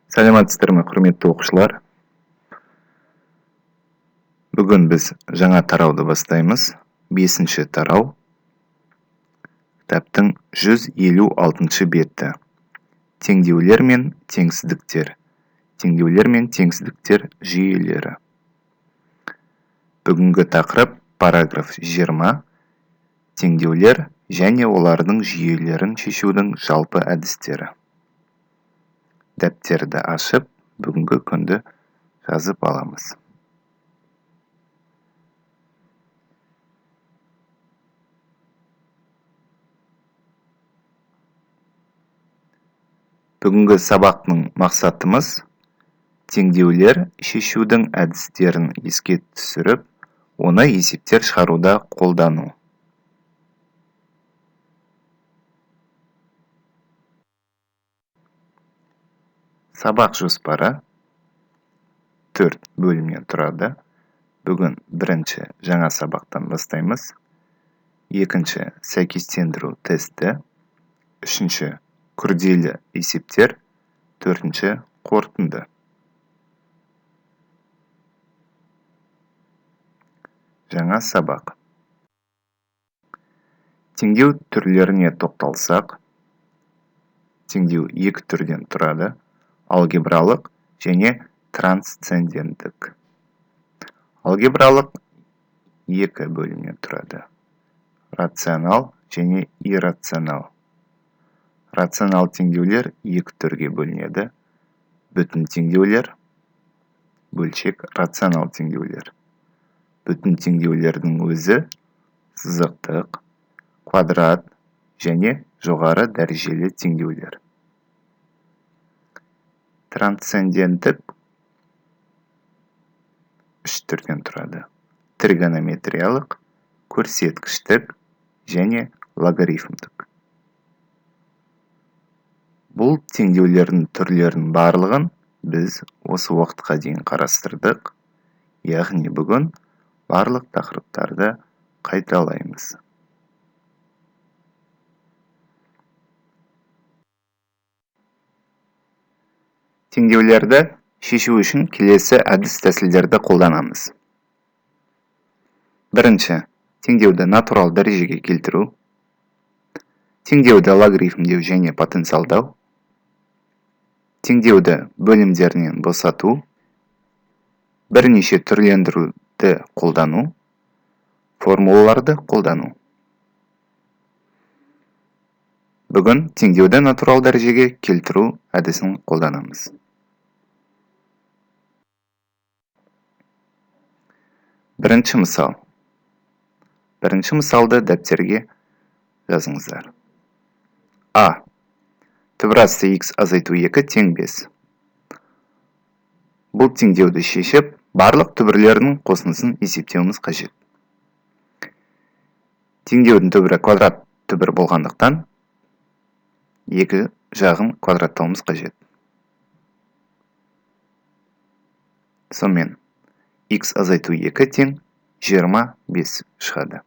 Саламатсыздар ма, құрметті оқушылар? Бүгін біз жаңа тарауды бастаймыз. 5-ші тарау. Кітаптың 156-шы беті. Теңдеулер мен теңсіздіктер. Теңдеулер мен теңсіздіктер жүйелері. Бүгінгі тақырып параграф 20. Теңдеулер және олардың жүйелерін шешудің жалпы әдістері. Дәптерді ашып, бүгінгі күнді жазып аламыз. Бүгінгі сабақтың мақсатымыз теңдеулер шешудің әдістерін еске түсіріп, оны есептер шығаруда қолдану. Сабақ жоспары 4 бөлімнен тұрады. Бүгін бірінші жаңа сабақтан бастаймыз. Екінші сәйкестендіру тесті. Үшінші күрделі есептер. Төртінші қорытынды. Жаңа сабақ. Теңдеу түрлеріне тоқталсақ, теңдеу екі түрден тұрады: алгебралық және трансценденттік. Алгебралық екі бөлімнен тұрады: рационал және иррационал. Рационал теңдеулер екі түрге бөлінеді: бүтін теңдеулер, бөлшек рационал теңдеулер. Бүтін теңдеулердің өзі сызықтық, квадрат және жоғары дәрежелі теңдеулер. Трансценденттік үш түрден тұрады: тригонометриялық, көрсеткіштік және логарифмдік. Бұл теңдеулердің түрлерінің барлығын біз осы уақытқа дейін қарастырдық. Яғни бүгін барлық тақырыптарды қайталаймыз. Теңдеулерді шешу үшін келесі әдіс тәсілдерді қолданамыз. Бірінші, теңдеуді натурал дәрежеге келтіру. Теңдеуді логарифмдеу және потенциалдау. Теңдеуді бөлімдерінен босату. Бірнеше түрлендіруді қолдану. Формулаларды қолдану. Бүгін теңдеуді натурал дәрежеге келтіру әдісін қолданамыз. Бірінші мысал. Бірінші мысалды дәптерге жазыңыздар. А. Түбірасты x азайту 2 тең 5. Бұл теңдеуді шешіп, барлық түбірлерінің қосындысын есептеуіміз қажет. Теңдеудің түбірі квадрат түбір болғандықтан, екі жағын квадраттауымыз қажет. Сонымен x азайту 2 тең 25 шығады.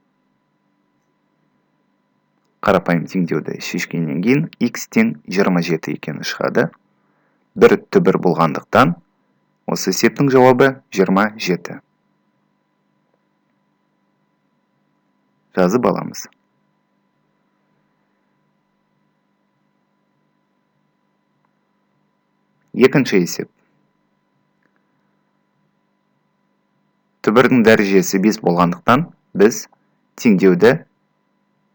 Қарапайым теңдеуді шешкеннен кейін x тең 27 екені шығады. Бір түбір болғандықтан, осы есептің жауабы 27. Жазып аламыз. Екінші есеп. Түбірдің дәрежесі 5 болғандықтан, біз теңдеуді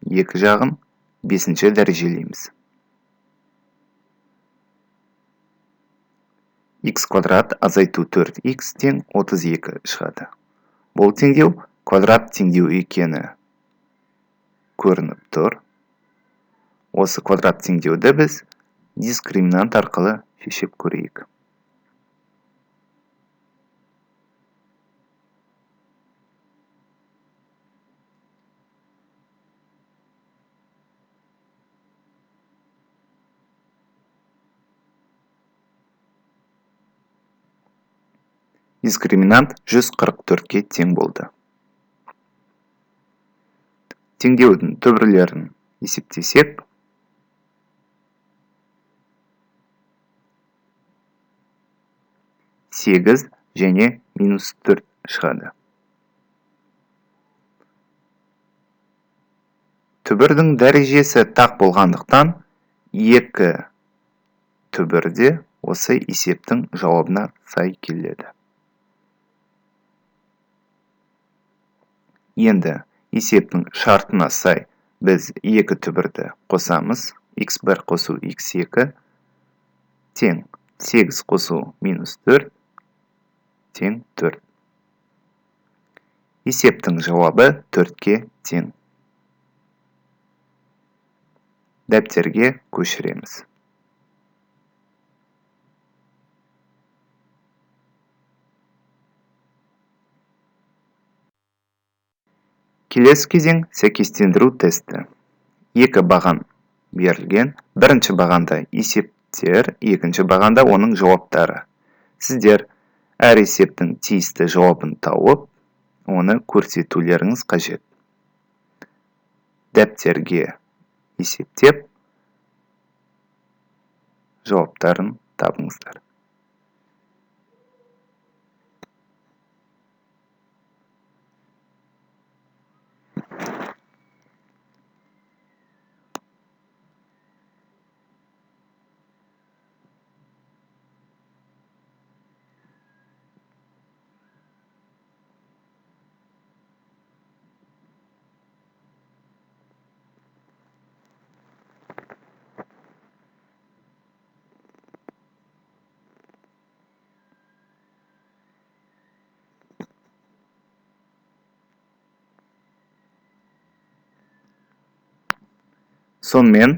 екі жағын 5-ші дәрежелейміз. X квадрат азайту 4x тең 32 шығады. Бұл теңдеу квадрат теңдеу екені көрініп тұр. Осы квадрат теңдеуді біз дискриминант арқылы шешіп көрейік. Дискриминант 144-ке тең болды. Теңдеудің түбірлерін есептесек, 8 және -4 шығады. Түбірдің дәрежесі тақ болғандықтан 2 түбір де осы есептің жауабына сай келеді. Енді есептің шартына сай біз 2 түбірді қосамыз. x1 қосу x2 тең 8 қосу -4 тең 4. Есептің жауабы 4-ке тең. Дәптерге көшіреміз. Келесі кезең сәйкестендіру тесті. 2 баған берілген. Бірінші бағанда есептер, екінші бағанда оның жауаптары. Сіздер әр есептің тиісті жауабын тауып, оны көрсетулеріңіз қажет. Дәптерге есептеп, жауаптарын табыңыздар. Сонымен,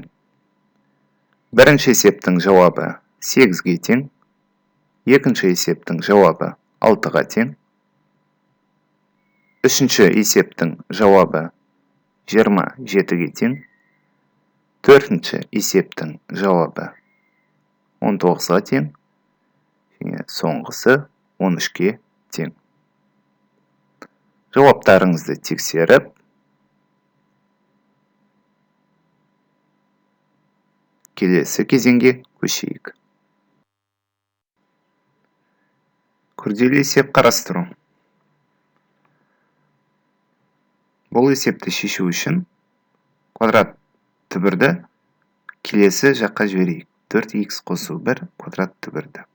бірінші есептің жауабы 8-ге тең, екінші есептің жауабы 6-ға тең, үшінші есептің жауабы 27-ге тең, төртінші есептің жауабы 19-ға тең, және соңғысы 13-ке тең. Жауаптарыңызды тексеріп, келесі кезеңге көшейік. Күрделі есеп қарастыру. Бұл есепті шешу үшін квадрат түбірді келесі жаққа жіберейік. 4х қосу 1 квадрат түбірді.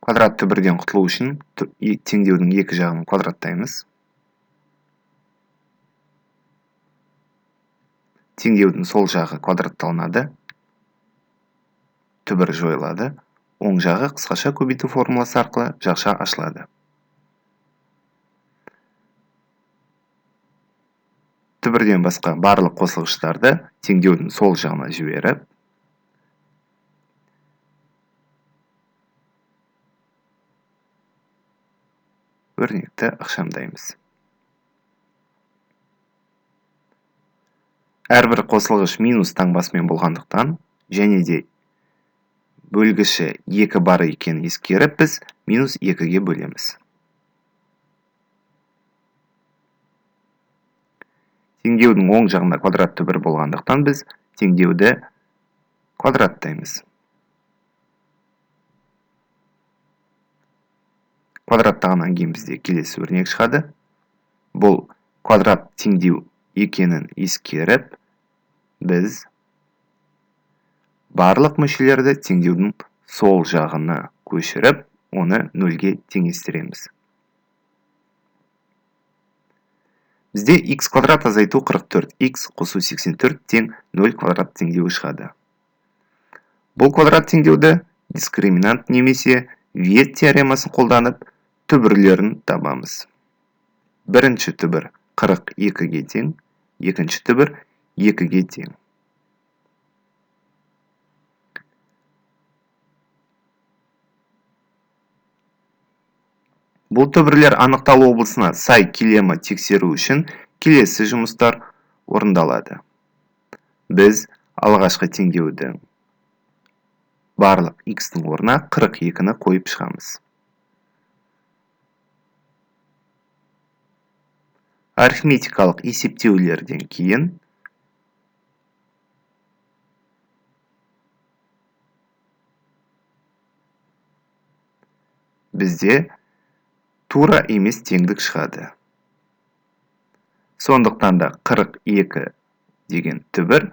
Квадрат түбірден құтылу үшін теңдеудің екі жағын квадраттаймыз. Теңдеудің сол жағы квадратталынады. Түбір жойылады. Оң жағы қысқаша көбейту формуласы арқылы жақша ашылады. Түбірден басқа барлық қосылғыштарды теңдеудің сол жағына жіберіп, өрнекті ықшамдаймыз. Әрбір қосылғыш минус таңбасымен болғандықтан, және де бөлгіші 2 бар екенін ескеріп, біз минус 2-ге бөлеміз. Теңдеудің оң жағында квадрат түбір болғандықтан, біз теңдеуді квадраттаймыз. Квадраттағаннан кейін бізде келесі өрнек шығады. Бұл квадрат теңдеу екенін ескеріп, біз барлық мүшелерді теңдеудің сол жағына көшіріп, оны 0-ге теңестіреміз. Бізде x квадрат азайту 44, x қосу 84 тең 0 квадрат теңдеуі шығады. Бұл квадрат теңдеуді дискриминант немесе Вет теоремасын қолданып түбірлерін табамыз. Бірінші түбір 42-ге тең, екінші түбір 2-ге тең. Бұл түбірлер анықталу облысына сай келемі тексеру үшін келесі жұмыстар орындалады. Біз алғашқы теңдеудің барлық x-тің орнына 42-ні қойып шығамыз. Арифметикалық есептеулерден кейін бізде тура емес теңдік шығады. Сондықтан да 42 деген түбір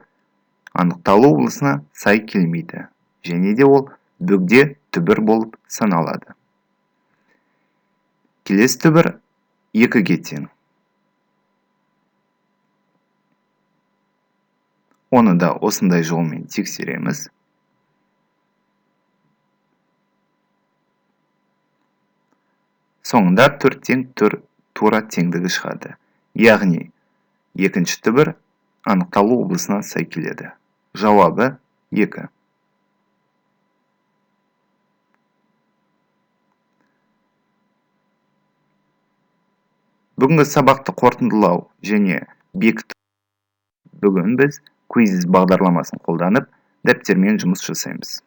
анықталу облысына сай келмейді, және де ол бөгде түбір болып саналады. Келесі түбір 2-ге тең. Оны да осындай жолмен тексереміз. Соңында 4 тең тура теңдігі шығады. Яғни, екінші түбір анықталу облысына сай келеді. Жауабы 2. Бүгінгі сабақты қорытындылау және бекіту. Бүгін біз Quizzes бағдарламасын қолданып, дәптермен жұмыс жасаймыз.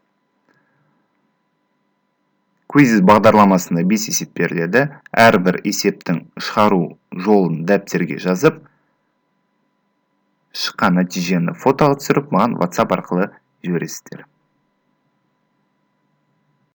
Quizzes бағдарламасында 5 есеп беріледі. Әрбір есептің шығару жолын дәптерге жазып, шыққан нәтижені фотоға түсіріп, маған WhatsApp арқылы жібересіздер.